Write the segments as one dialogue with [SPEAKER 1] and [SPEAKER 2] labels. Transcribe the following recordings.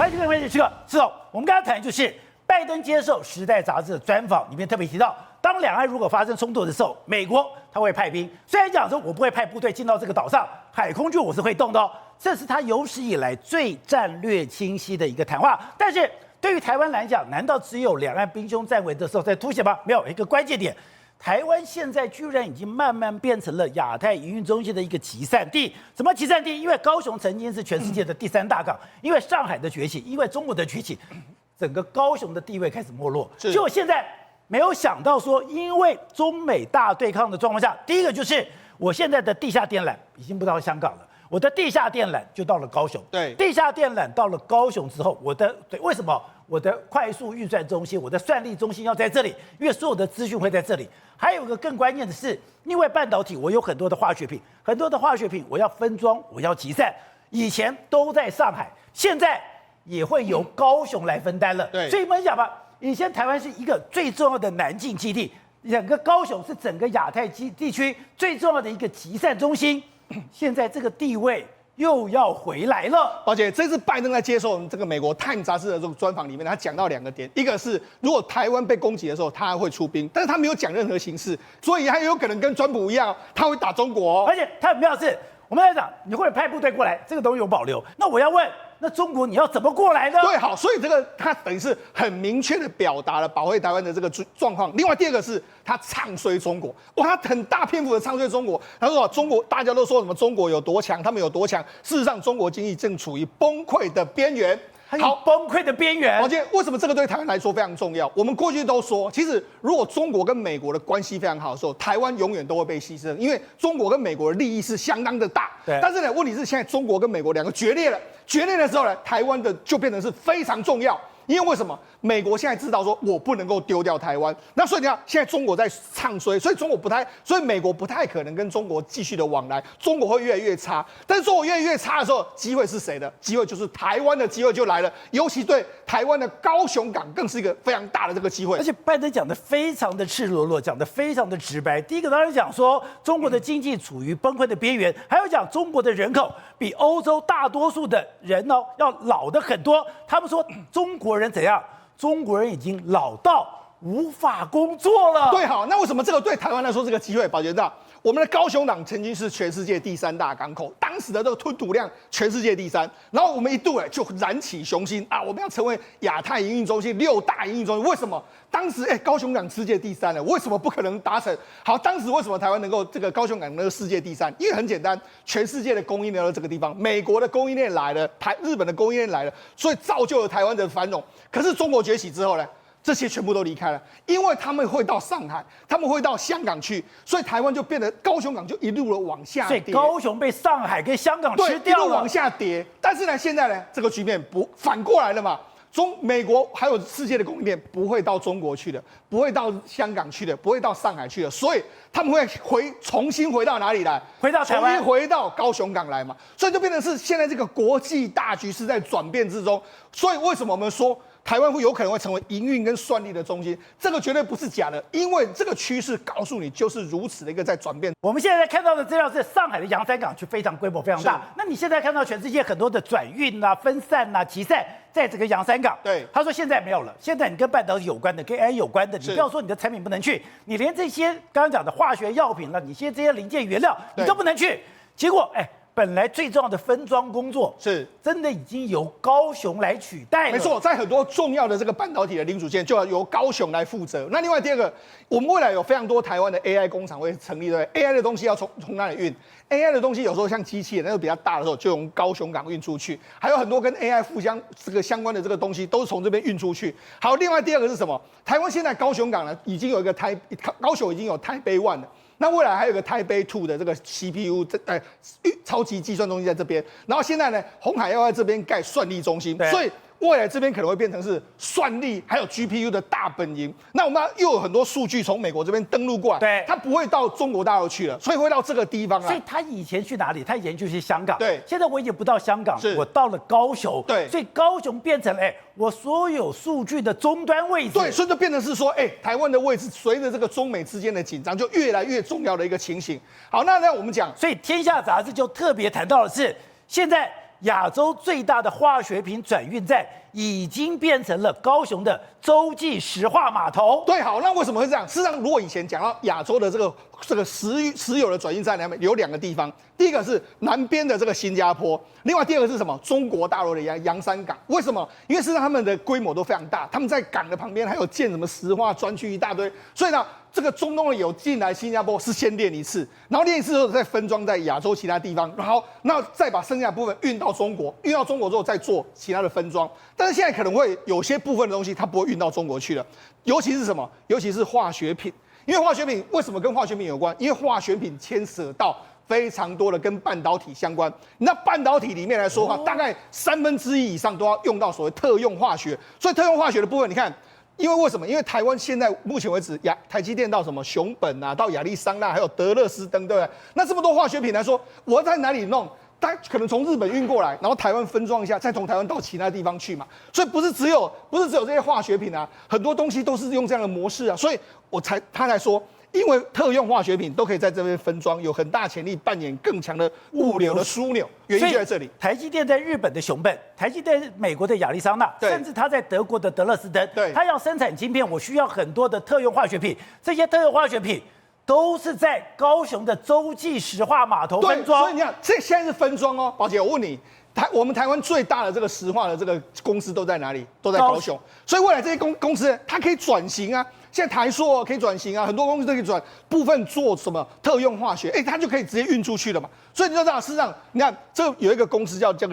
[SPEAKER 1] 欢迎收看《关键时刻》。是哦，我们刚才谈的就是拜登接受《时代》杂志的专访，里面特别提到，当两岸如果发生冲突的时候，美国他会派兵。虽然讲说我不会派部队进到这个岛上，海空军我是会动的哦。这是他有史以来最战略清晰的一个谈话。但是对于台湾来讲，难道只有两岸兵凶战危的时候才凸显吗？没有，一个关键点。台湾现在居然已经慢慢变成了亚太营运中心的一个集散地。什么集散地？因为高雄曾经是全世界的第3大港，因为上海的崛起，因为中国的崛起，整个高雄的地位开始没落。结果现在没有想到说，因为中美大对抗的状况下，第一个就是我现在的地下电缆已经不到香港了。我的地下电缆就到了高雄，
[SPEAKER 2] 对，
[SPEAKER 1] 地下电缆到了高雄之后，为什么我的快速运算中心、我的算力中心要在这里？因为所有的资讯会在这里。还有一个更关键的是，因为半导体我有很多的化学品，很多的化学品我要分装，我要集散，以前都在上海，现在也会由高雄来分担了。
[SPEAKER 2] 对，
[SPEAKER 1] 所以我们讲吧，以前台湾是一个最重要的南进基地，整个高雄是整个亚太地区最重要的一个集散中心。现在这个地位又要回来了。
[SPEAKER 2] 宝姐，这次拜登在接受这个美国《Time》杂志的这个专访里面，他讲到2个点，一个是如果台湾被攻击的时候，他会出兵，但是他没有讲任何形式，所以他有可能跟川普一样，他会打中国哦。
[SPEAKER 1] 而且他很妙的是，我们来讲，你会派部队过来，这个东西有保留。那我要问，那中国你要怎么过来呢？
[SPEAKER 2] 对，好，所以这个他等于是很明确的表达了保卫台湾的这个状况。另外第2个是他唱衰中国，哇，他很大篇幅的唱衰中国。他说中国大家都说什么中国有多强，他们有多强，事实上中国经济正处于崩溃的边缘。
[SPEAKER 1] 好，崩溃的边缘。
[SPEAKER 2] 宝姐，为什么这个对台湾来说非常重要？我们过去都说，其实如果中国跟美国的关系非常好的时候，台湾永远都会被牺牲，因为中国跟美国的利益是相当的大。
[SPEAKER 1] 对。
[SPEAKER 2] 但是呢，问题是现在中国跟美国2个决裂了，决裂的时候呢，台湾的就变成是非常重要。因为为什么？美国现在知道说我不能够丢掉台湾，那所以你看，现在中国在唱衰，所以美国不太可能跟中国继续的往来，中国会越来越差。但是中国越来越差的时候，机会是谁的？机会就是台湾的机会就来了，尤其对台湾的高雄港更是一个非常大的这个机会。
[SPEAKER 1] 而且拜登讲的非常的赤裸裸，讲的非常的直白。第一个当然讲说中国的经济处于崩溃的边缘，还有讲中国的人口比欧洲大多数的人呢要老的很多。他们说中国人怎样？中国人已经老到无法工作了。
[SPEAKER 2] 对，好，那为什么这个对台湾来说这个机会？宝杰大，我们的高雄港曾经是全世界第3大港口，当时的这个吞吐量全世界第3，然后我们一度就燃起雄心啊，我们要成为亚太营运中心6大营运中心。为什么？当时高雄港世界第3了，为什么不可能达成？好，当时为什么台湾能够这个高雄港能够世界第3？因为很简单，全世界的供应链都这个地方，美国的供应链来了，日本的供应链来了，所以造就了台湾的繁荣。可是中国崛起之后呢？这些全部都离开了，因为他们会到上海，他们会到香港去，所以台湾就变得高雄港就一路的往下跌。
[SPEAKER 1] 所以高雄被上海跟香港吃掉了，
[SPEAKER 2] 一路往下跌。但是呢，现在呢，这个局面不反过来了嘛？美国还有世界的供应链不会到中国去的，不会到香港去的，不会到上海去的，所以他们会重新回到哪里来？
[SPEAKER 1] 回到台湾，
[SPEAKER 2] 重新回到高雄港来嘛。所以就变成是现在这个国际大局是在转变之中。所以为什么我们说？台湾有可能会成为营运跟算力的中心，这个绝对不是假的，因为这个趋势告诉你就是如此的一个在转变。
[SPEAKER 1] 我们现在看到的资料是上海的洋山港区非常规模非常大，那你现在看到全世界很多的转运啊、分散啊、集散在这个洋山港，
[SPEAKER 2] 对，
[SPEAKER 1] 他说现在没有了，现在你跟半导体有关的、跟 AI 有关的，你不要说你的产品不能去，你连这些刚刚讲的化学药品了，你这些零件原料你都不能去，结果本来最重要的分装工作
[SPEAKER 2] 是
[SPEAKER 1] 真的已经由高雄来取代了。
[SPEAKER 2] 没错，在很多重要的这个半导体的零组件就要由高雄来负责。那另外第2个，我们未来有非常多台湾的 AI 工厂会成立，对不对 ？AI 的东西要从哪里运 ？AI 的东西有时候像机器人，那个比较大的时候就从高雄港运出去，还有很多跟 AI 相关的这个东西都是从这边运出去。好，另外第2个是什么？台湾现在高雄港呢已经有一个高雄已经有台北1了。那未来还有个台北2的这个 CPU 超级计算中心在这边，然后现在呢，鸿海要在这边盖算力中心，所以未来这边可能会变成是算力还有 GPU 的大本营。那我们又有很多数据从美国这边登陆过来，
[SPEAKER 1] 对，
[SPEAKER 2] 它不会到中国大陆去了，所以会到这个地方啊。
[SPEAKER 1] 所以他以前去哪里？他以前就去香港，
[SPEAKER 2] 对。
[SPEAKER 1] 现在我已经不到香港，我到了高雄，
[SPEAKER 2] 对。
[SPEAKER 1] 所以高雄变成我所有数据的终端位置，
[SPEAKER 2] 对，所以就变成是说，台湾的位置随着这个中美之间的紧张，就越来越重要的一个情形。好，那我们讲，
[SPEAKER 1] 所以《天下》杂志就特别谈到的是，现在亚洲最大的化学品转运站已经变成了高雄的洲际石化码头。
[SPEAKER 2] 对，好，那为什么会这样？事实上，如果以前讲到亚洲的这个石油的转运站里面有2个地方，第一个是南边的这个新加坡，另外第二个是什么？中国大陆的洋山港。为什么？因为事实上他们的规模都非常大，他们在港的旁边还有建什么石化专区一大堆，所以呢，这个中东的油进来新加坡是先炼一次，然后炼一次之后再分装在亚洲其他地方，然后那再把剩下的部分运到中国，运到中国之后再做其他的分装。但是现在可能会有些部分的东西它不会运到中国去了，尤其是什么？尤其是化学品。因为化学品为什么跟化学品有关？因为化学品牵涉到非常多的跟半导体相关。那半导体里面来说的话，大概1/3以上都要用到所谓特用化学。所以特用化学的部分，你看，因为什么？因为台湾现在目前为止，台积电到什么熊本啊，到亚利桑那，还有德勒斯登，对不对？那这么多化学品来说，我在哪里弄？它可能从日本运过来，然后台湾分装一下，再从台湾到其他地方去嘛。所以不是只有这些化学品啊，很多东西都是用这样的模式啊。所以他才说，因为特用化学品都可以在这边分装，有很大潜力扮演更强的物流的枢纽。原因就在这里。
[SPEAKER 1] 台积电在日本的熊本，台积电美国的亚利桑那，甚至它在德国的德勒斯登，它要生产晶片，我需要很多的特用化学品，这些特用化学品都是在高雄的洲际石化码头分装。
[SPEAKER 2] 所以你看，现在是分装哦。宝姐，我问你，我们台湾最大的这个石化的这个公司都在哪里？都在高雄。所以未来这些公司它可以转型啊。现在台塑可以转型啊，很多公司都可以转部分做什么特用化学，它就可以直接运出去了嘛。所以你就知道，事实上，你看这有一个公司叫个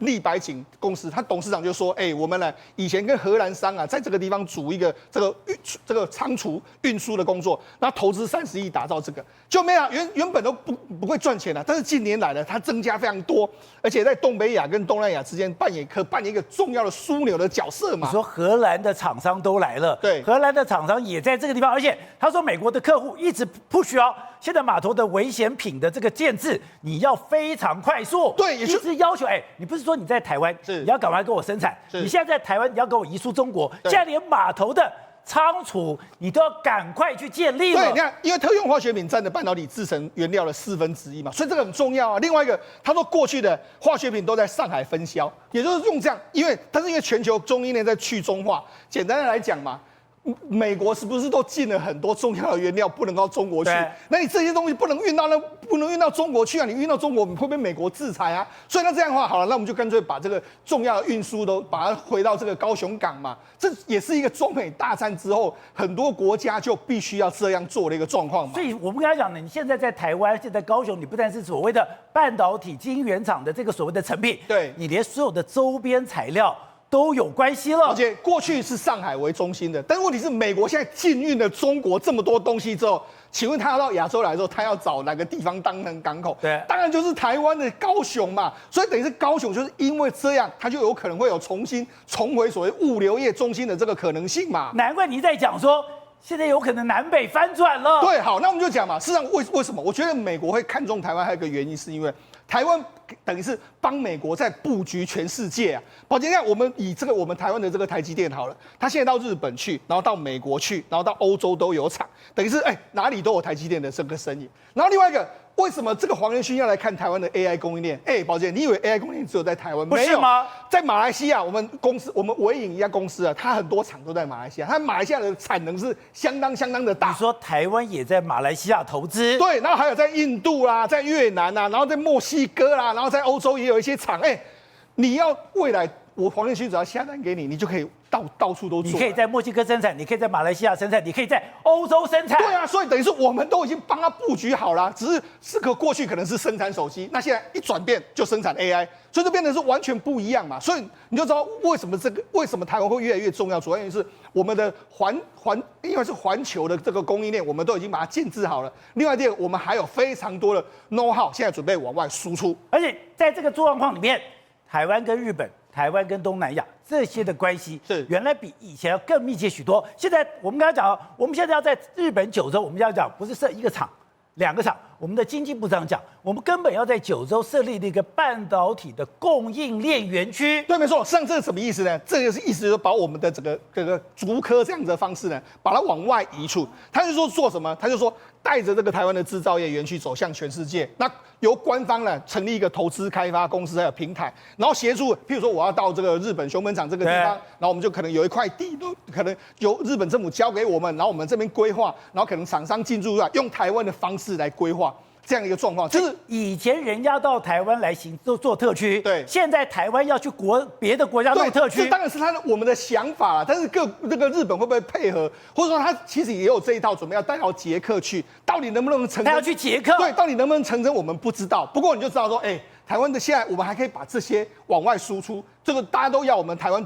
[SPEAKER 2] 利百景公司，他董事长就说，我们呢以前跟荷兰商啊，在这个地方组一个这个仓储运输的工作，然后投资30亿打造这个，就没有原本都不会赚钱的，但是近年来呢，它增加非常多，而且在东北亚跟东南亚之间扮演一个重要的枢纽的角色嘛。
[SPEAKER 1] 你说荷兰的厂商都来了，
[SPEAKER 2] 对，
[SPEAKER 1] 荷兰的厂商也在这个地方，而且他说美国的客户一直不需要。现在码头的危险品的这个建制，你要非常快速，
[SPEAKER 2] 对，
[SPEAKER 1] 一直要求，你不是说你在台湾，你要赶快给我生产，你现在在台湾，你要给我移出中国，现在连码头的仓储你都要赶快去建立了。
[SPEAKER 2] 对，你看，因为特用化学品占的半导体制成原料的1/4嘛，所以这个很重要啊。另外一个，他说过去的化学品都在上海分销，也就是用这样，因为全球供应链在去中化，简单的来讲嘛。美国是不是都进了很多重要的原料，不能到中国去？那你这些东西不能运到中国去啊！你运到中国，你会被美国制裁啊！所以那这样的话，好了，那我们就干脆把这个重要的运输都把它回到这个高雄港嘛。这也是一个中美大战之后，很多国家就必须要这样做的一个状况嘛。
[SPEAKER 1] 所以我们跟他讲呢，你现在在台湾，现在高雄，你不但是所谓的半导体晶圆厂的这个所谓的成品，
[SPEAKER 2] 对，
[SPEAKER 1] 你连所有的周边材料都有关系了。
[SPEAKER 2] 而且过去是上海为中心的，但是问题是美国现在禁运了中国这么多东西之后，请问他要到亚洲来之后，他要找哪个地方当成港口？
[SPEAKER 1] 对，
[SPEAKER 2] 当然就是台湾的高雄嘛。所以等于是高雄就是因为这样，它就有可能会有重回所谓物流业中心的这个可能性嘛。
[SPEAKER 1] 难怪你在讲说。现在有可能南北翻转了。
[SPEAKER 2] 对，好，那我们就讲嘛。事实上，为什么？我觉得美国会看中台湾，还有一个原因，是因为台湾等于是帮美国在布局全世界啊。宝杰，你看，我们以我们台湾的这个台积电好了，它现在到日本去，然后到美国去，然后到欧洲都有厂，等于是哪里都有台积电的这个身影。然后另外一个。为什么这个黄仁勋要来看台湾的 AI 供应链？宝杰，你以为 AI 供应链只有在台湾？
[SPEAKER 1] 不是吗？
[SPEAKER 2] 在马来西亚，我们微影一家公司啊，它很多厂都在马来西亚，它马来西亚的产能是相当的大。
[SPEAKER 1] 你说台湾也在马来西亚投资？
[SPEAKER 2] 对，然后还有在印度啦，在越南啦，然后在墨西哥啦，然后在欧洲也有一些厂。你要未来我黄仁勋只要下单给你，你就可以到处都做。
[SPEAKER 1] 你可以在墨西哥生产，你可以在马来西亚生产，你可以在欧洲生产。
[SPEAKER 2] 对啊，所以等于是我们都已经帮他布局好了，只是过去可能是生产手机，那现在一转变就生产 AI， 所以就变成是完全不一样嘛。所以你就知道为什么台湾会越来越重要，主要原因是我们的因为是环球的这个供应链，我们都已经把它建制好了。另外一点，我们还有非常多的 know how， 现在准备往外输出。
[SPEAKER 1] 而且在这个状况里面，台湾跟日本。台湾跟东南亚这些的关系是原来比以前要更密切许多。现在我们刚才讲，我们现在要在日本九州，我们要讲不是设一个厂、2个厂，我们的经济部长讲，我们根本要在九州设立了一个半导体的供应链园区。
[SPEAKER 2] 对，没错。实际上这是什么意思呢？这个是意思就是把我们的这个竹科这样子的方式呢，把它往外移出。他就说做什么？他就说带着这个台湾的制造业园区走向全世界。那由官方呢成立一个投资开发公司还有平台，然后协助，譬如说我要到这个日本熊本厂这个地方，然后我们就可能有一块地都可能由日本政府交给我们，然后我们这边规划，然后可能厂商进驻啊，用台湾的方式来规划。这样的一个状况，
[SPEAKER 1] 就是以前人家到台湾来做特区，
[SPEAKER 2] 对，
[SPEAKER 1] 现在台湾要去别的国家弄特区，
[SPEAKER 2] 这当然是我们的想法啦。但是这个日本会不会配合，或者说他其实也有这一套准备要带到捷克去，到底能不能成真？
[SPEAKER 1] 他要去捷克，
[SPEAKER 2] 对，到底能不能成真，我们不知道。不过你就知道说，台湾的现在我们还可以把这些往外输出，这个大家都要我们台湾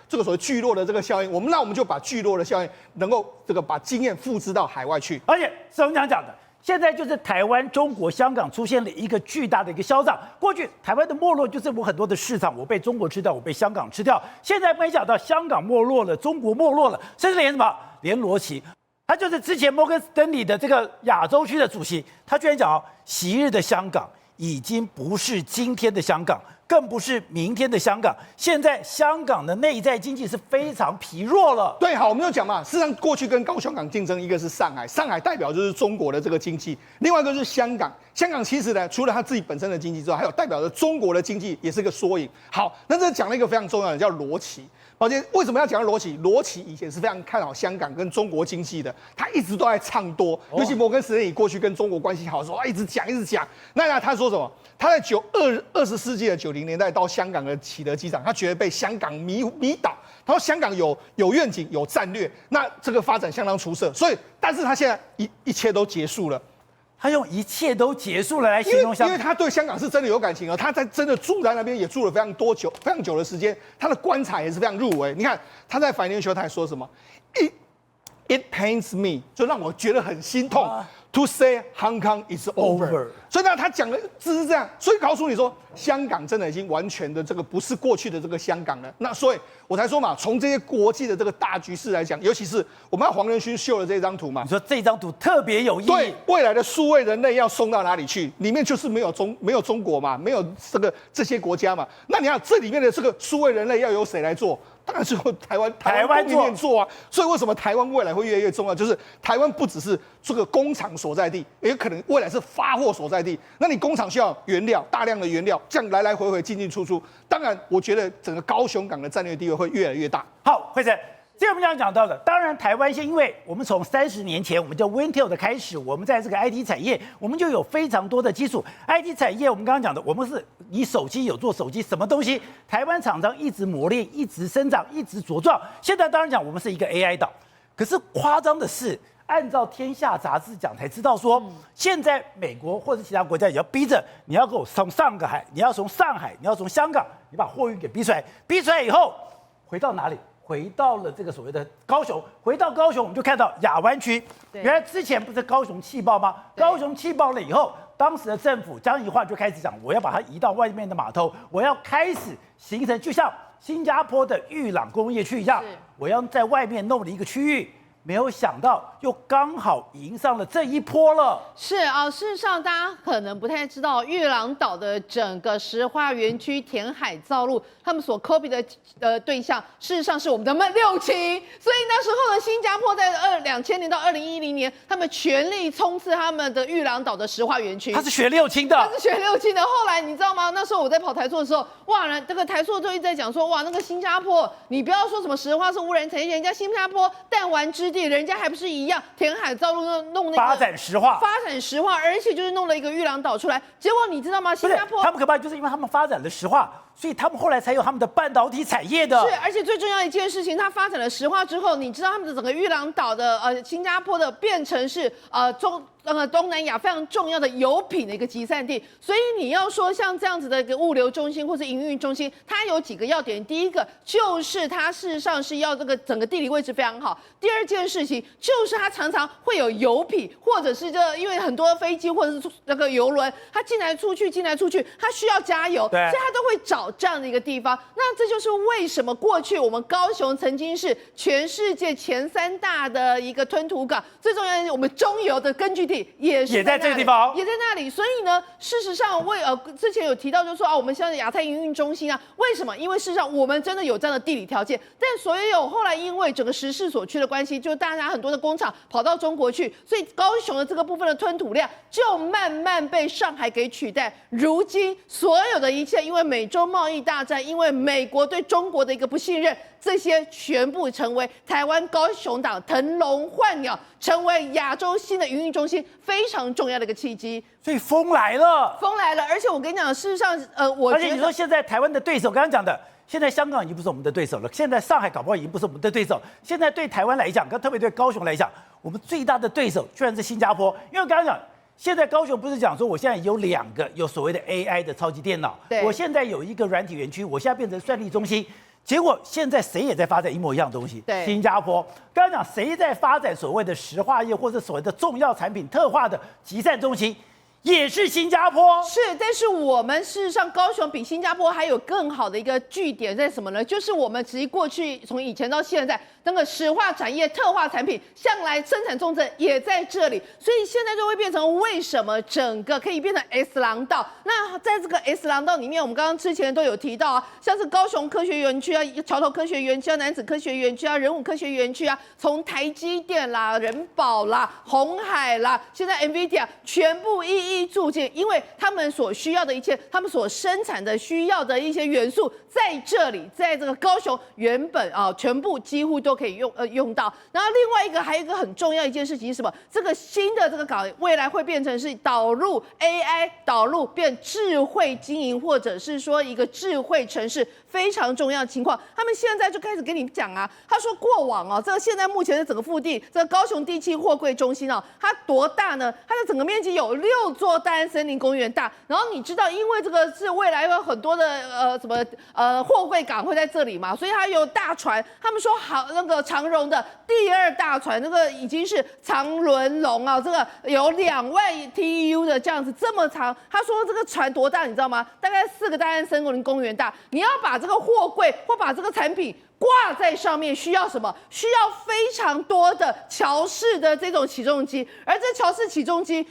[SPEAKER 2] 这个所谓聚落的这个效应，那我们就把聚落的效应能够把经验复制到海外去，
[SPEAKER 1] 而且是我们讲的。现在就是台湾、中国、香港出现了一个巨大的一个消长。过去台湾的没落就是我很多的市场我被中国吃掉，我被香港吃掉。现在没想到香港没落了，中国没落了，甚至连什么连罗奇，他就是之前摩根斯丹利的这个亚洲区的主席，他居然讲昔日的香港已经不是今天的香港，更不是明天的香港。现在香港的内在经济是非常疲弱了。
[SPEAKER 2] 对，好，我们就讲嘛，事实上过去跟高雄港竞争，一个是上海，上海代表就是中国的这个经济，另外一个就是香港。香港其实呢，除了它自己本身的经济之外，还有代表着中国的经济，也是个缩影。好，那这讲了一个非常重要的叫罗奇。抱歉，为什么要讲罗奇？罗奇以前是非常看好香港跟中国经济的，他一直都在唱多，尤其摩根士丹利过去跟中国关系好的时候，一直讲。那他说什么？他在20世纪的90年代到香港的启德机场，他觉得被香港迷倒。他说香港有愿景、有战略，那这个发展相当出色。所以，但是他现在一切都结束了。
[SPEAKER 1] 他用一切都结束了来形容香港，
[SPEAKER 2] 因为他对香港是真的有感情，他真的住在那边，也住了非常久的时间，他的观察也是非常入微。你看他在 Financial Times 说什么 ？It pains me， 就让我觉得很心痛。To say Hong Kong is over， 所以呢，他讲的只是这样，所以告诉你说，香港真的已经完全的这个不是过去的这个香港了。那所以我才说嘛，从这些国际的这个大局势来讲，尤其是我们黄仁勋秀的这张图嘛，
[SPEAKER 1] 你说这张图特别有意义，
[SPEAKER 2] 对未来的数位人类要送到哪里去？里面就是没有中国嘛，没有这些国家嘛。那你看这里面的这个数位人类要由谁来做？当然是由台湾供应链做啊。所以为什么台湾未来会越来越重要？就是台湾不只是这个工厂所在地，也有可能未来是发货所在地。那你工厂需要原料，大量的原料，这样来回进出出。当然，我觉得整个高雄港的战略地位会越来越大。
[SPEAKER 1] 好，慧珍。这我们刚刚讲到的，当然台湾因为我们从30年前我们叫 Wintel 的开始，我们在这个 IT 产业，我们就有非常多的基础。IT 产业我们刚刚讲的，我们是你手机有做手机什么东西，台湾厂商一直磨练，一直生长，一直茁壮。现在当然讲我们是一个 AI 岛，可是夸张的是，按照《天下》杂志讲才知道说，现在美国或者其他国家也要逼着你要给我从上海，你要从上海，你要从香港，你把货运给逼出来，逼出来以后回到哪里？回到了这个所谓的高雄，回到高雄，我们就看到亚湾区。原来之前不是高雄气爆吗？高雄气爆了以后，当时的政府江宜桦就开始讲，我要把它移到外面的码头，我要开始形成就像新加坡的裕朗工业区一样，我要在外面弄了一个区域。没有想到，又刚好迎上了这一波了。
[SPEAKER 3] 是啊，事实上大家可能不太知道，裕朗岛的整个石化园区填海造陆，他们所 copy 的对象，事实上是我们的六轻。所以那时候呢，新加坡在2000年到2010年，他们全力冲刺他们的裕朗岛的石化园区。
[SPEAKER 1] 他是学六轻的，
[SPEAKER 3] 他是学六轻的。后来你知道吗？那时候我在跑台塑的时候，哇，这个台塑就一直在讲说，哇，那个新加坡，你不要说什么石化是污染产业，人家新加坡弹丸之地。人家还不是一样填海造陆弄那个
[SPEAKER 1] 发展石化，
[SPEAKER 3] 而且就是弄了一个裕朗岛出来。结果你知道吗？新加坡
[SPEAKER 1] 他们可怕，就是因为他们发展了石化，所以他们后来才有他们的半导体产业的。
[SPEAKER 3] 是，而且最重要的一件事情，它发展了石化之后，你知道他们的整个裕朗岛的新加坡的变成是东南亚非常重要的油品的一个集散地。所以你要说像这样子的一个物流中心或是营运中心，它有几个要点。第一个就是它事实上是要这个整个地理位置非常好。第二件事情就是它常常会有油品，或者是因为很多飞机或者是那个邮轮，它进来出去，它需要加油，所以它都会找岛这样的一个地方。那这就是为什么过去我们高雄曾经是全世界前3大的一个吞吐港，最重要的是我们中油的根据地也
[SPEAKER 1] 在这个地方，
[SPEAKER 3] 也在那里。所以呢，事实上之前有提到就是说我们现在亚太营运中心啊，为什么？因为事实上我们真的有这样的地理条件，但所有后来因为整个时势所趋的关系，就大家很多的工厂跑到中国去，所以高雄的这个部分的吞吐量就慢慢被上海给取代。如今所有的一切，因为美洲贸易大战，因为美国对中国的一个不信任，这些全部成为台湾高雄港腾笼换鸟，成为亚洲新的营运中心非常重要的一个契机。
[SPEAKER 1] 所以风来了，
[SPEAKER 3] 风来了，而且我跟你讲，事实上，
[SPEAKER 1] 而且你说现在台湾的对手，刚刚讲的，现在香港已经不是我们的对手了，现在上海搞不好已经不是我们的对手。现在对台湾来讲，特别对高雄来讲，我们最大的对手居然是新加坡。因为我刚刚讲，现在高雄不是讲说我现在有2个有所谓的 AI 的超级电脑，我现在有一个软体园区，我现在变成算力中心。结果现在谁也在发展一模一样的东西？
[SPEAKER 3] 对，
[SPEAKER 1] 新加坡。刚刚讲谁在发展所谓的石化业或者所谓的重要产品特化的集散中心？也是新加坡，
[SPEAKER 3] 是，但是我们事实上高雄比新加坡还有更好的一个据点在什么呢？就是我们其实过去从以前到现在，那个石化产业特化产品向来生产重镇也在这里，所以现在就会变成为什么整个可以变成 S 廊道？那在这个 S 廊道里面，我们刚刚之前都有提到啊，像是高雄科学园区啊、桥头科学园区啊、楠梓科学园区啊、仁武科学园区啊，从台积电啦、人保啦、鸿海啦，现在 NVIDIA 全部一一住进，因为他们所需要的一切，他们所生产的需要的一些元素，在这里，在这个高雄原本全部几乎都可以用到。然后另外一个还有一个很重要一件事情是什么？这个新的这个港未来会变成是导入 AI， 导入变智慧经营，或者是说一个智慧城市非常重要的情况。他们现在就开始跟你讲啊，他说过往这个现在目前的整个腹地，这个高雄第7货柜中心它多大呢？它的整个面积有6座大安森林公园大。然后你知道，因为这个是未来有很多的货柜港会在这里嘛，所以它有大船。他们说好，那个长荣的第2大船，那个已经是长轮龙这个有2万TEU 的这样子这么长。他说这个船多大，你知道吗？大概4个大安森林公园大。你要把这个货柜或把这个产品挂在上面需要什么？需要非常多的桥式的这种起重机，而这桥式起重机，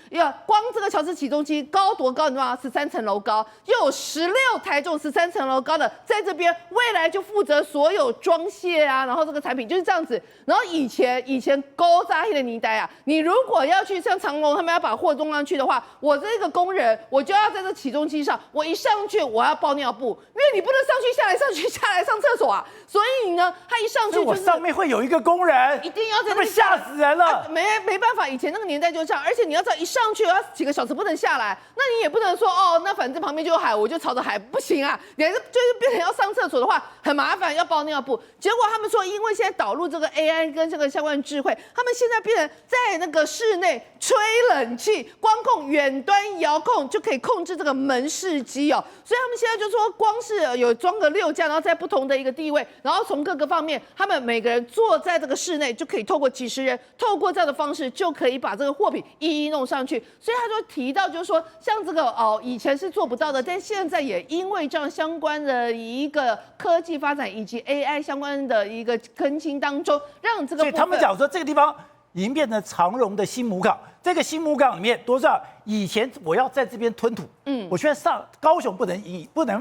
[SPEAKER 3] 光这个桥式起重机高多高？你知道吗？13层楼高，又有16台重13层楼高的在这边，未来就负责所有装卸啊，然后这个产品就是这样子。然后以前勾扎黑的泥呆啊，你如果要去像长荣他们要把货装上去的话，我这个工人我就要在这起重机上，我一上去我要包尿布，因为你不能上去下来上去下来上厕所啊，所以呢，他一上去就是
[SPEAKER 1] 我上面会有一个工人，
[SPEAKER 3] 一定要在那
[SPEAKER 1] 边吓死人了。
[SPEAKER 3] 没办法，以前那个年代就这样，而且你要知道一上去要几个小时不能下来，那你也不能说那反正旁边就有海，我就朝着海，不行啊！你还是就是变成要上厕所的话很麻烦，要包尿布。结果他们说，因为现在导入这个 AI 跟这个相关的智慧，他们现在变成在那个室内吹冷气，光控远端遥控就可以控制这个门市机所以他们现在就说，光是有装个6架，然后在不同的一个地位，然后从各个方面，他们每个人坐在这个室内，就可以透过几十人，透过这样的方式，就可以把这个货品一一弄上去。所以他就提到，就是说，像这个以前是做不到的，但现在也因为这样相关的一个科技发展以及 AI 相关的一个更新当中，让这个
[SPEAKER 1] 所以他们讲说这个地方已经变成长荣的新母港。这个新母港里面多少？以前我要在这边吞吐，我现在上高雄不能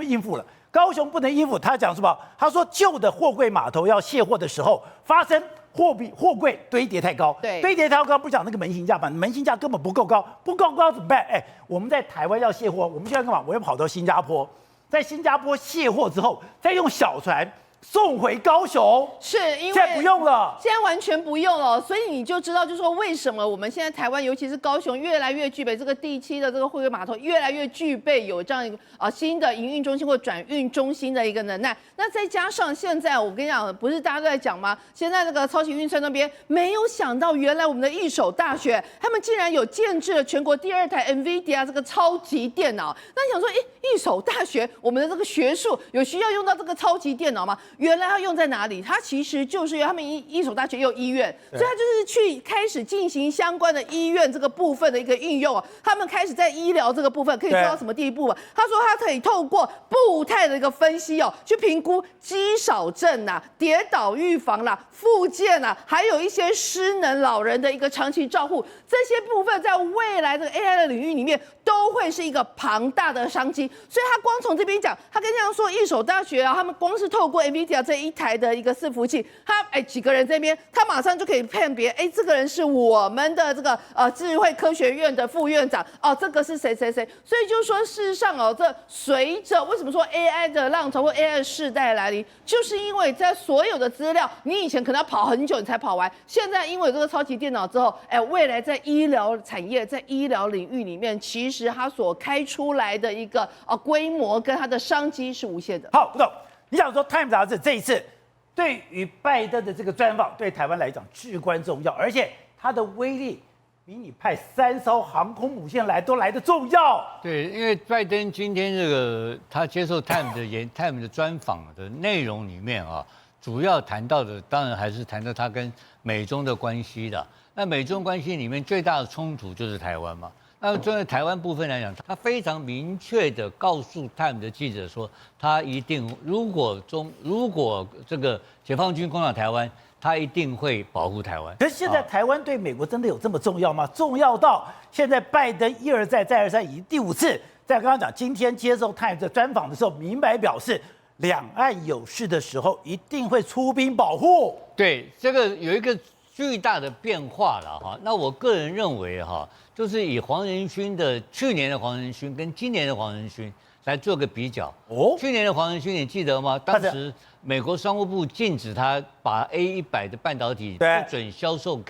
[SPEAKER 1] 应付了。高雄不能应付，他讲什么？他说旧的货柜码头要卸货的时候，发生货柜堆叠太高，
[SPEAKER 3] 对，
[SPEAKER 1] 堆叠太高，不讲那个门型价嘛，门型价根本不够高，不够高怎么办？我们在台湾要卸货，我们现在干嘛？我要跑到新加坡，在新加坡卸货之后，再用小船送回高雄，
[SPEAKER 3] 是因为
[SPEAKER 1] 现在不用了，
[SPEAKER 3] 现在完全不用了，所以你就知道，就是说为什么我们现在台湾，尤其是高雄，越来越具备这个第7的这个货柜码头，越来越具备有这样一个新的营运中心或转运中心的一个能耐。那再加上现在我跟你讲，不是大家都在讲吗？现在那个超级运算那边，没有想到原来我们的一手大学，他们竟然有建制了全国第2台 NVIDIA 这个超级电脑。那你想说，一手大学我们的这个学术有需要用到这个超级电脑吗？原来它用在哪里？它其实就是因为他们一所大学也有医院，所以它就是去开始进行相关的医院这个部分的一个应用啊。他们开始在医疗这个部分可以做到什么地步啊？他说他可以透过步态的一个分析哦，去评估肌少症呐、跌倒预防啦、复健啊，还有一些失能老人的一个长期照护，这些部分在未来的 AI 的领域里面都会是一个庞大的商机。所以他光从这边讲，他跟这样说，一所大学啊，他们光是透过 NVIDIA 这一台的一个伺服器，他几个人这边，他马上就可以判别，这个人是我们的这个智慧科学院的副院长哦，这个是谁谁谁。所以就是说，事实上哦，这随着为什么说 AI 的浪潮或 AI 的世代来临，就是因为在所有的资料，你以前可能要跑很久你才跑完，现在因为有这个超级电脑之后，未来在医疗产业、在医疗领域里面，其实它所开出来的一个规模跟它的商机是无限的。
[SPEAKER 1] 好，不懂，你想说《Time》杂志这一次对于拜登的这个专访，对台湾来讲至关重要，而且它的威力比你派3艘航空母舰来都来得重要。
[SPEAKER 4] 对，因为拜登今天这个他接受 Time 的专访的内容里面啊，主要谈到的当然还是谈到他跟美中的关系的。那美中关系里面最大的冲突就是台湾嘛。那针对台湾部分来讲，他非常明确的告诉 Time 的记者说，他一定如果这个解放军攻打台湾，他一定会保护台湾。
[SPEAKER 1] 可是现在台湾对美国真的有这么重要吗？重要到现在拜登一而再再而三，已经第5次，在刚刚讲今天接受 Time 的专访的时候，明白表示两岸有事的时候一定会出兵保护。
[SPEAKER 4] 对，这个有一个巨大的变化了哈。那我个人认为哈，就是以黄仁勋的去年的黄仁勋跟今年的黄仁勋来做个比较。去年的黄仁勋你记得吗？当时美国商务部禁止他把 A100的半导体不准销售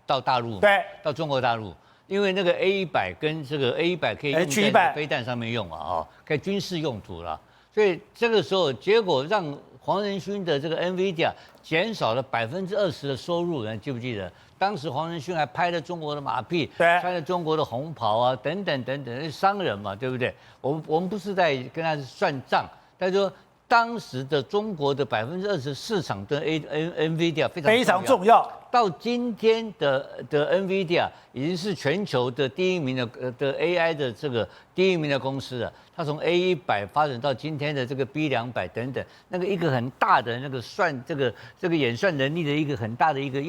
[SPEAKER 4] 到大陆，到中国大陆，因为那个 A100跟这个 A100可以用在飞弹上面用啊，可以军事用途了。所以这个时候结果让黄仁勋的这个 NVIDIA 减少了20%的收入，你记不记得？当时黄仁勋还拍了中国的马屁，穿了中国的红袍啊，等等，商人嘛，对不对？我们不是在跟他算账，但是说当时的中国的20%市场对 NVIDIA 非常重要。到今天的 NVIDIA 已经是全球的第一名的 AI 的这个第一名的公司了。它从 A100发展到今天的这个 B200等等，那个一个很大的那个这个演算能力的一个很大的一个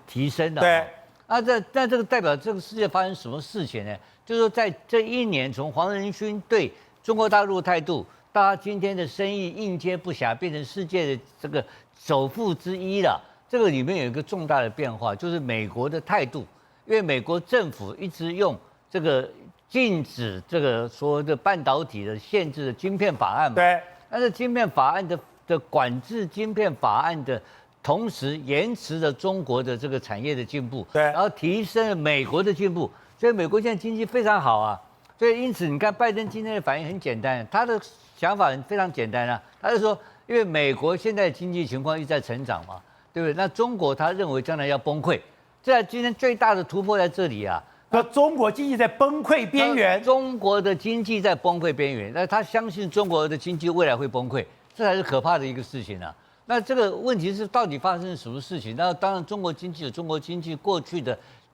[SPEAKER 4] 提升的。
[SPEAKER 1] 对。
[SPEAKER 4] 那这个代表这个世界发生什么事情呢？就是说在这1年，从黄仁勋对中国大陆的态度，到他今天的生意应接不暇，变成世界的这个首富之一了。这个里面有一个重大的变化，就是美国的态度，因为美国政府一直用这个禁止这个所谓的半导体的限制的晶片法案嘛。
[SPEAKER 1] 对。
[SPEAKER 4] 但是晶片法案的管制晶片法案的同时，延迟了中国的这个产业的进步，
[SPEAKER 1] 对，
[SPEAKER 4] 然后提升了美国的进步，所以美国现在经济非常好啊。所以因此你看拜登今天的反应很简单，他的想法非常简单啊，他就说，因为美国现在经济情况一直在成长嘛，对不对？那中国他认为将来要崩溃，这今天最大的突破在这里啊。
[SPEAKER 1] 那中国经济在崩溃边缘，
[SPEAKER 4] 中国的经济在崩溃边缘，那他相信中国的经济未来会崩溃，这才是可怕的一个事情啊。那这个问题是到底发生了什么事情？那当然，中国经济有中国经济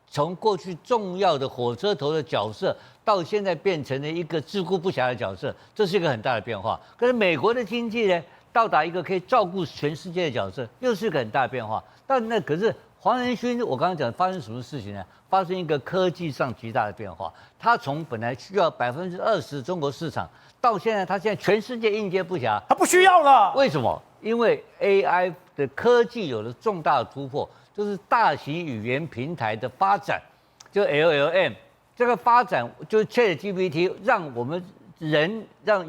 [SPEAKER 4] 从过去重要的火车头的角色，到现在变成了一个自顾不暇的角色，这是一个很大的变化。可是美国的经济呢，到达一个可以照顾全世界的角色，又是一个很大的变化。但那可是黄仁勋，我刚刚讲发生什么事情呢？发生一个科技上极大的变化。他从本来需要20%中国市场，到现在他现在全世界应接不暇，
[SPEAKER 1] 他不需要了。
[SPEAKER 4] 为什么？因为 AI 的科技有了重大的突破，就是大型语言平台的发展，就 LLM 这个发展，就是 ChatGPT 让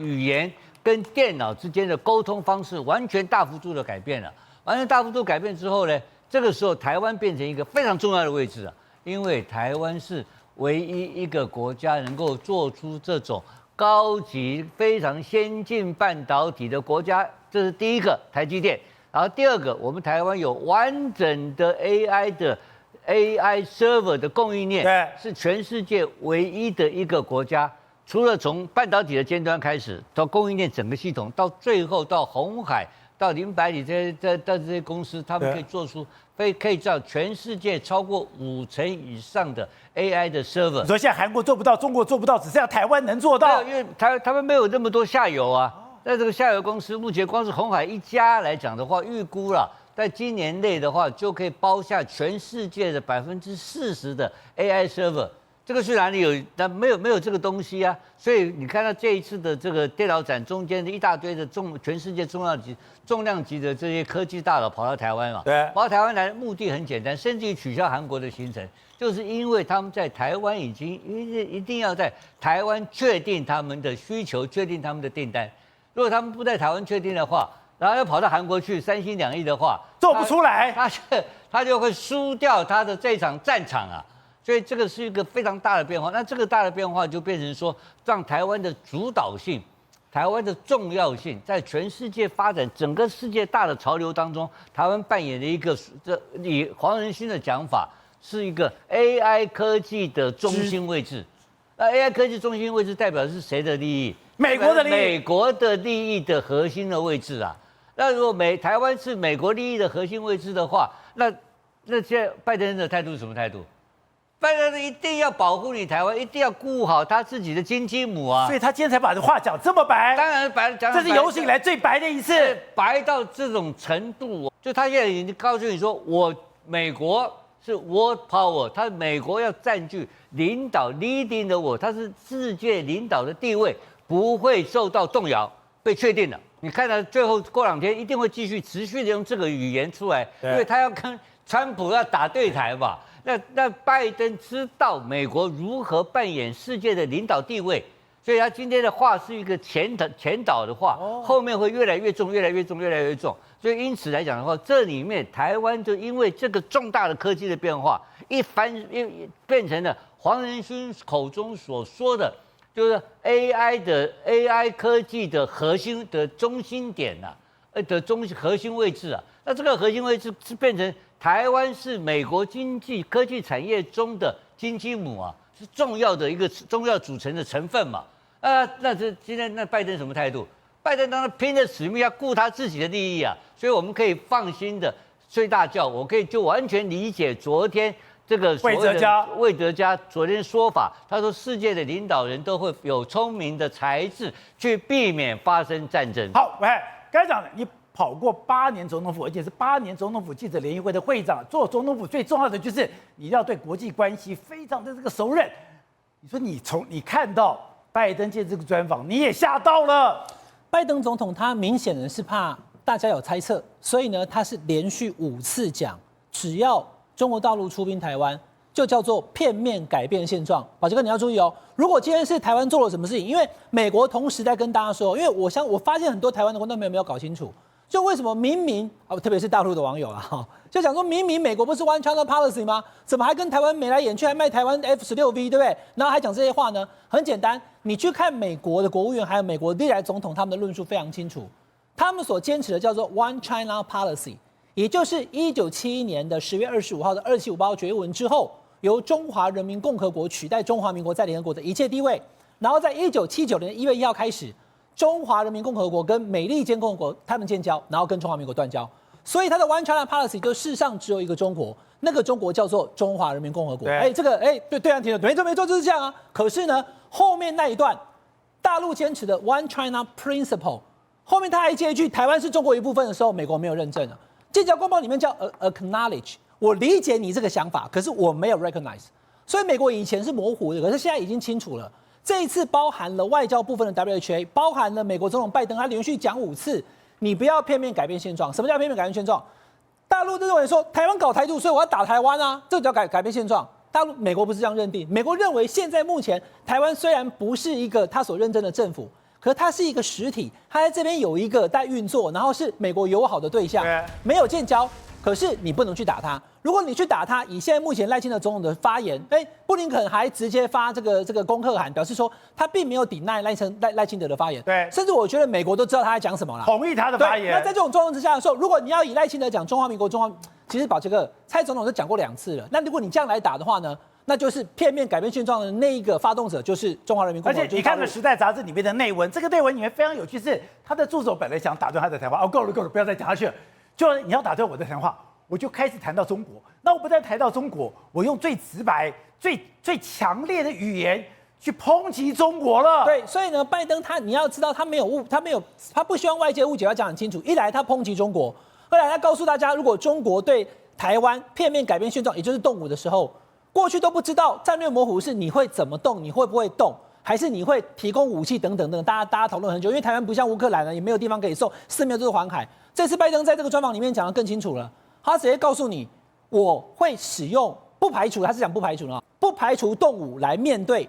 [SPEAKER 4] 语言跟电脑之间的沟通方式完全大幅度的改变了。完全大幅度改变之后呢，这个时候台湾变成一个非常重要的位置啊，因为台湾是唯一一个国家能够做出这种高级、非常先进半导体的国家，这是第一个，台积电。然后第二个，我们台湾有完整的 AI server 的供应链，是全世界唯一的一个国家。除了从半导体的尖端开始，到供应链整个系统，到最后到鸿海、到林百里这些公司，他们可以做出可以造全世界超过50%以上的 AI 的 server。
[SPEAKER 1] 你说现在韩国做不到，中国做不到，只剩下台湾能做到。
[SPEAKER 4] 因为他们没有那么多下游啊。那这个下游公司目前光是鸿海一家来讲的话，预估了在今年内的话，就可以包下全世界的40%的 AI server。这个是哪里有？但没有这个东西啊。所以你看到这一次的这个电脑展中间的一大堆的全世界重量级的这些科技大佬跑到台湾嘛，
[SPEAKER 1] 对，
[SPEAKER 4] 跑到台湾来的目的很简单，甚至于取消韩国的行程，就是因为他们在台湾已经一定要在台湾确定他们的需求，确定他们的订单。如果他们不在台湾确定的话，然后要跑到韩国去3心2意的话，
[SPEAKER 1] 做不出来，
[SPEAKER 4] 他就会输掉他的这场战场啊。所以这个是一个非常大的变化。那这个大的变化就變成說，讓台灣的主導性、台灣的重要性，在全世界發展整個世界大的潮流當中，台灣扮演了一個，以黃仁勳的講法，是一個 AI 科技的中心位置。那 AI 科技中心位置代表是誰的利益？
[SPEAKER 1] 美國的利益，
[SPEAKER 4] 美國的利益的核心的位置啊。那如果台灣是美國利益的核心位置的話，那現在拜登的態度是什麼態度？拜登一定要保護你台灣，一定要顧好他自己的金雞母啊！
[SPEAKER 1] 所以他今天才把這話講這麼白。
[SPEAKER 4] 當然白，
[SPEAKER 1] 這是有史以來最白的一次，
[SPEAKER 4] 白到這種程度，就他現在已經告訴你說，我美國是 world power， 他美國要佔據領導 leading 的我，他是世界領導的地位不會受到動搖，被確定了。你看到最後過2天一定會繼續持續的用這個語言出來，因為他要跟川普要打對台嘛。那拜登知道美國如何扮演世界的領導地位，所以他今天的話是一個前導的話，後面會越來越重，越來越重，越來越重。所以因此來講的話，這裡面台灣就因為這個重大的科技的變化，變成了黃仁勳口中所說的，就是 AI 科技的核心的中心點啊，核心位置啊。那這個核心位置是變成台灣是美國科技產業中的金雞母啊，是重要的一個重要組成的成分嘛。那今天那拜登什麼態度？拜登當然拼着使命要顧他自己的利益啊，所以我們可以放心的睡大覺。我可以就完全理解昨天這個魏哲家昨天說法，他說世界的領導人都會有聰明的才智去避免發生戰爭。
[SPEAKER 1] 好，喂，剛才講的你跑過8年總統府，而且是8年總統府記者聯誼會的會長，做總統府最重要的就是你要對國際關係非常的這個熟稔。你說你看到拜登接這個專訪，你也嚇到了。
[SPEAKER 5] 拜登總統他明顯的是怕大家有猜測，所以呢，他是連續5次講，只要中國大陸出兵台灣，就叫做片面改變現狀。寶傑哥你要注意哦，如果今天是台灣做了什麼事情，因為美國同時在跟大家說，因為我發現很多台灣的觀眾朋友沒有搞清楚。就為什麼明明特別是大陸的網友啦，就講說明明美國不是 One China Policy 嗎？怎麼還跟台灣眉來眼去，還賣台灣 F-16V， 對不對？然後還講這些話呢？很簡單，你去看美國的國務院還有美國歷來總統他們的論述非常清楚，他們所堅持的叫做 One China Policy， 也就是1971年的10月25號的2758決議文之後，由中華人民共和國取代中華民國在聯合國的一切地位，然後在1979年1月1號開始。中華人民共和國跟美利堅共和國他們建交，然後跟中華民國斷交，所以它的 One China Policy 就世上只有一個中國，那個中國叫做中華人民共和國。這個對岸聽了沒錯就是這樣啊。可是呢，後面那一段大陸堅持的 One China Principle， 後面他還接一句台灣是中國一部分的時候，美國沒有認證了。建交公報裡面叫 acknowledge， 我理解你這個想法，可是我沒有 recognize。所以美國以前是模糊的，可是現在已經清楚了。這一次包含了外交部分的 WHA， 包含了美國總統拜登，他連續講5次，你不要片面改變現狀。什麼叫片面改變現狀？大陸就認為說台灣搞台獨，所以我要打台灣啊，這個叫改變現狀。美國不是這樣認定，美國認為現在目前台灣雖然不是一個他所認證的政府，可是它是一個實體，它在這邊有一個在運作，然後是美國友好的對象，沒有建交。可是你不能去打他，如果你去打他，以現在目前賴清德總統的發言，布林肯還直接發這個恭賀函，表示說他並沒有抵賴賴清德的發言，對，甚至我覺得美國都知道他在講什麼了，
[SPEAKER 1] 同意他的發言。
[SPEAKER 5] 那在這種狀況之下的時候，如果你要以賴清德講中華民國，其實寶傑哥蔡總統都講過2次了，那如果你這樣來打的話呢，那就是片面改变现状的那一个发动者就是中华人民共和国。
[SPEAKER 1] 而且你看《时代》杂志里面的内文，这个内文里面非常有趣，是他的助手本来想打断他的谈话，哦，够了，不要再讲下去了。就你要打断我的谈话，我就开始谈到中国。那我不但谈到中国，我用最直白、最强烈的语言去抨击中国了。
[SPEAKER 5] 对，所以呢，拜登你要知道他不希望外界误解，要讲很清楚。一来他抨击中国，二来他告诉大家，如果中国对台湾片面改变现状，也就是动武的时候，过去都不知道战略模糊是你会怎么动，你会不会动，还是你会提供武器等等等，大家讨论很久，因为台湾不像乌克兰呢，也没有地方可以送，四面都是黄海。这次拜登在这个专访里面讲得更清楚了，他直接告诉你，我会使用不排除，他是讲不排除啊，不排除动武来面对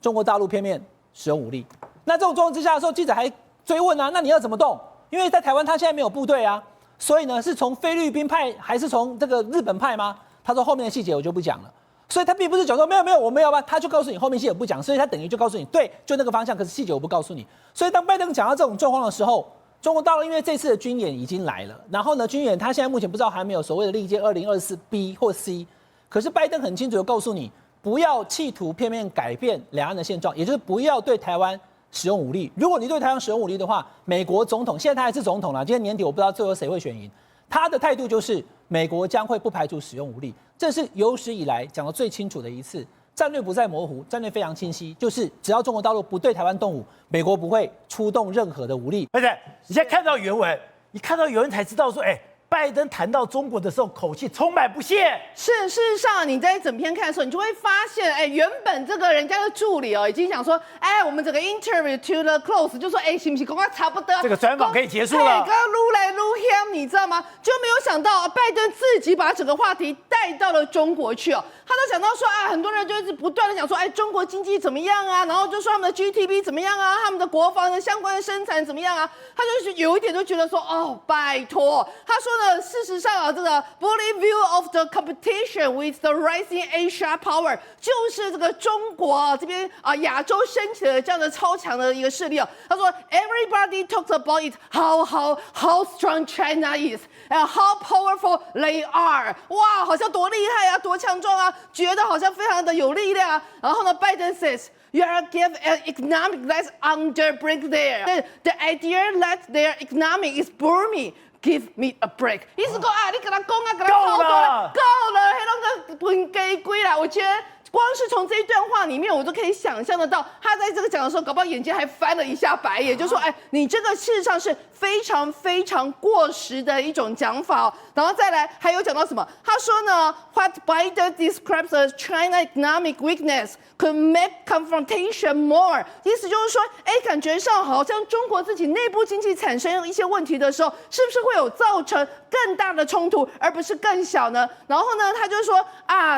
[SPEAKER 5] 中国大陆片面使用武力。那这种状况之下的时候，记者还追问啊，那你要怎么动？因为在台湾他现在没有部队啊，所以呢是从菲律宾派还是从这个日本派吗？他说后面的细节我就不讲了。所以他并不是讲说没有我没有吧，他就告诉你后面细节不讲，所以他等于就告诉你对，就那个方向，可是细节我不告诉你。所以当拜登讲到这种状况的时候，中国大陆因为这次的军演已经来了，然后呢军演他现在目前不知道还没有所谓的历届2024B 或 C， 可是拜登很清楚的告诉你，不要企图片面改变两岸的现状，也就是不要对台湾使用武力。如果你对台湾使用武力的话，美国总统现在他还是总统了，今天年底我不知道最后谁会选赢，他的态度就是美国将会不排除使用武力，这是有史以来讲得最清楚的一次。战略不再模糊，战略非常清晰，就是只要中国大陆不对台湾动武，美国不会出动任何的武力。
[SPEAKER 1] 而且你现在看到原文，你看到原文才知道说，拜登谈到中国的时候，口气充满不屑。
[SPEAKER 3] 事实上，你在整篇看的时候，你就会发现，原本这个人家的助理已经想说，我们整个 interview to the close， 就说，是不是刚刚差不多，
[SPEAKER 1] 这个专访可以结束了。
[SPEAKER 3] 刚刚撸来撸香，你知道吗？就没有想到拜登自己把整个话题带到了中国去哦。他都讲到说很多人就是不断的讲说，中国经济怎么样啊？然后就说他们的 GDP 怎么样啊？他们的国防的相关的生产怎么样啊？他就是有一点就觉得说，拜托，他说呢，事实上这个 bully view of the competition with the rising Asia power， 就是这个中国这边亚洲升起了这样的超强的一个势力哦。他说 ，everybody talks about it how strong China is and how powerful they are。哇，好像多厉害啊，多强壮啊，觉得好像非常的有力量啊。然后呢，拜登 says。You are give an economic that's under break there. The idea that their economic is booming. Give me a break. 意思说你跟他讲啊，跟他操作了，够了，黑龙江分给归啦。我觉得光是从这一段话里面，我都可以想象得到，他在这个讲的时候，搞不好眼睛还翻了一下白眼，就说你这个事实上是非常非常过时的一种讲法哦。然后再来还有讲到什么？他说呢 ，What Biden describes as China economic weakness could make confrontation more。意思就是说，感觉上好像中国自己内部经济产生一些问题的时候，是不是会有造成更大的冲突，而不是更小呢？然后呢，他就说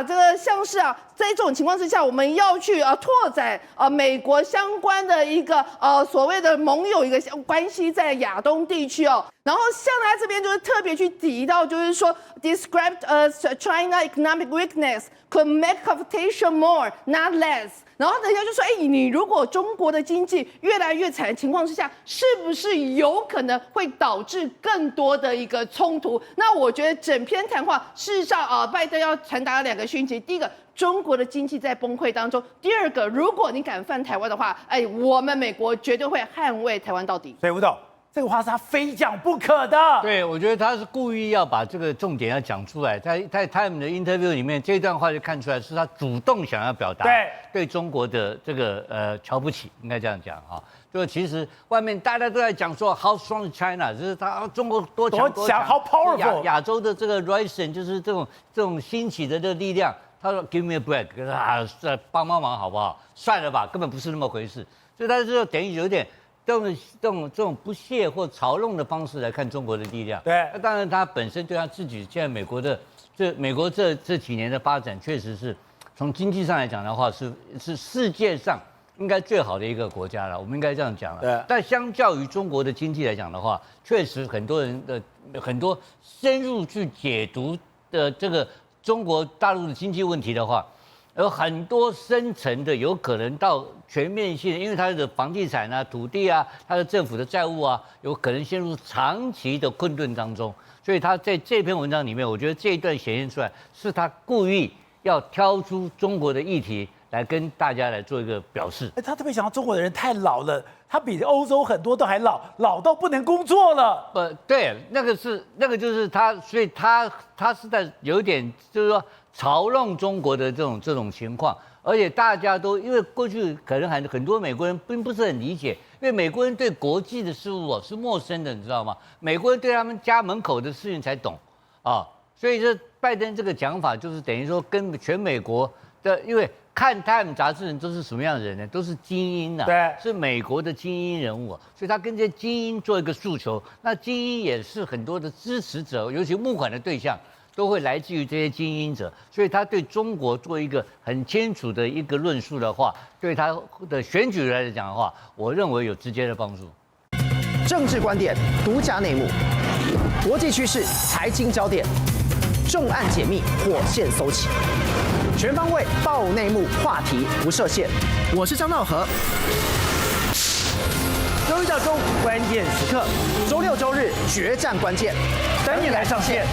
[SPEAKER 3] 这个像是在这种情况之下，我们要去拓展美国相关的一个所谓的盟友一个关系在亚东地区哦。然后像他这边就是特别去提到，就是说 described as China economic weakness could make confrontation more, not less。然后人家就说，你如果中国的经济越来越惨的情况之下，是不是有可能会导致更多的一个冲突？那我觉得整篇谈话事实上拜登要传达2个讯息，第一个，中国的经济在崩溃当中；第二个，如果你敢犯台湾的话，我们美国绝对会捍卫台湾到底。
[SPEAKER 1] 所以吴董，这个话是他非讲不可的。
[SPEAKER 4] 对，我觉得他是故意要把这个重点要讲出来。在他们的 interview 里面，这段话就看出来是他主动想要表达对中国的这个瞧不起，应该这样讲哈。就其实外面大家都在讲说 how strong China， 就是他中国多强
[SPEAKER 1] ，how powerful，
[SPEAKER 4] 亚洲的这个 rising 就是这种兴起的这个力量。他说 give me a break， 帮忙好不好？算了吧，根本不是那么回事。所以他就等于有点这种不屑或嘲弄的方式来看中国的力量。
[SPEAKER 1] 对，
[SPEAKER 4] 那当然他本身对他自己现在美国这几年的发展，确实是从经济上来讲的话，是世界上应该最好的一个国家了。我们应该这样讲了。
[SPEAKER 1] 对。
[SPEAKER 4] 但相较于中国的经济来讲的话，确实很多人的很多深入去解读的这个中国大陆的经济问题的话，有很多深层的有可能到全面性的，因为它的房地产啊、土地啊、它的政府的债务啊，有可能陷入长期的困顿当中。所以他在这篇文章里面，我觉得这一段显现出来是他故意要挑出中国的议题来跟大家来做一个表示。
[SPEAKER 1] 他特别想到中国的人太老了，他比欧洲很多都还老，老到不能工作了。
[SPEAKER 4] 对，那个就是他，所以他是在有一点就是说嘲弄中国的这种情况，而且大家都因为过去可能很多美国人并不是很理解，因为美国人对国际的事物是陌生的，你知道吗？美国人对他们家门口的事情才懂啊，所以这拜登这个讲法就是等于说跟全美国的，因为看《Time》杂志人都是什么样的人呢？都是精英啊，
[SPEAKER 1] 对，
[SPEAKER 4] 是美国的精英人物，所以他跟这些精英做一个诉求。那精英也是很多的支持者，尤其募款的对象都会来自于这些精英者，所以他对中国做一个很清楚的一个论述的话，对他的选举来讲的话，我认为有直接的帮助。
[SPEAKER 6] 政治观点、独家内幕、国际趋势、财经焦点，重案解密，火线搜起，全方位爆内幕，话题不设限。我是张道和。周一到周五关键时刻，周六周日决战关键，等你来上线。